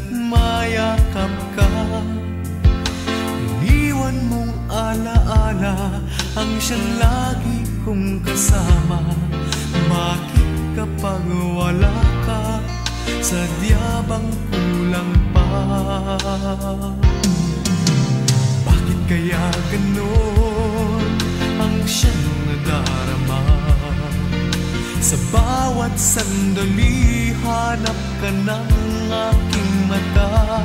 at mayakap ka. Iniwan mong alaala ang siyang lagi kong kasama. Bakit kapag wala ka, sadya bang kulang pa? Bakit kaya ganon ang siyang nadarama? Sa bawat sandali, hanap ka ng aking mata.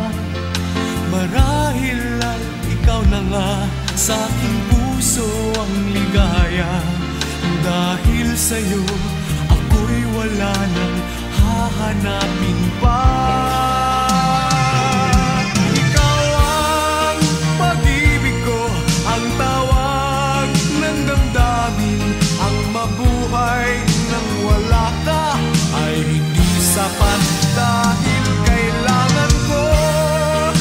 Marahil ay ikaw na nga sa aking puso ang ligaya. Dahil sa'yo, ako'y wala nang hahanapin pa. Ikaw ang pag-ibig ko, ang tawag ng damdamin. Ang mabuhay nang wala ka ay hindi sapat. Dahil kailangan ko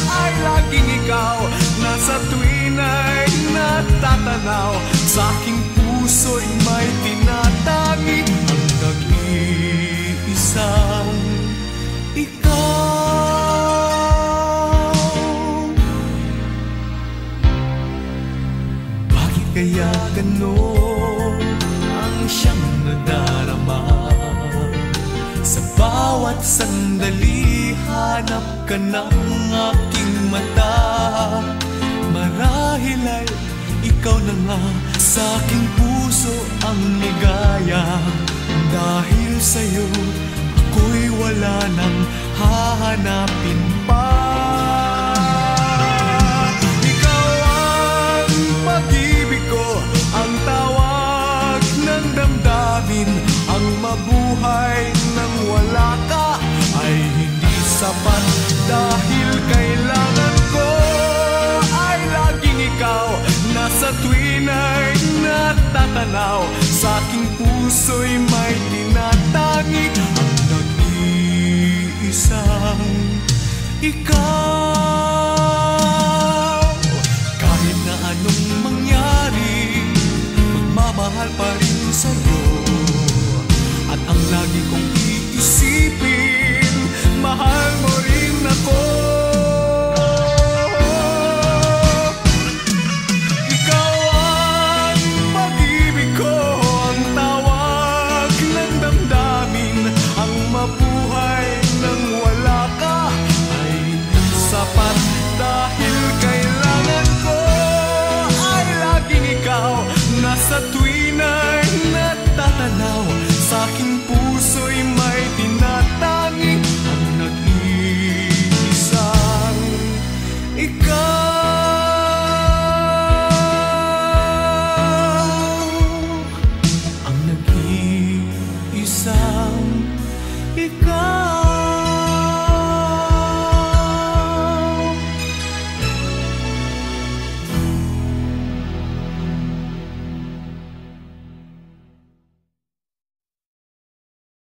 ay laging ikaw, na sa tuwin ay natatanaw. Sa aking puso'y may tinatangi ang nag-iisang ikaw. Bakit kaya ganon ang siyang nadarama? Sa bawat sandali, hanap ka ng aking mata. Marahil ay ikaw na nga sa aking puso ang ligaya. Dahil sa'yo, ako'y wala nang hahanapin pa. Ikaw ang pag-ibig ko, ang tawag ng damdamin. Ang mabuhay nang wala ka ay hindi sapat. Dahil kailangan ko ay laging ikaw, na sa tuwin ay natatanaw. Sa aking puso'y may tinatangi ang nag-iisang ikaw. Kahit na anong mangyari, magmamahal pa rin sa'yo. At ang lagi kong iisipin, mahal mo rin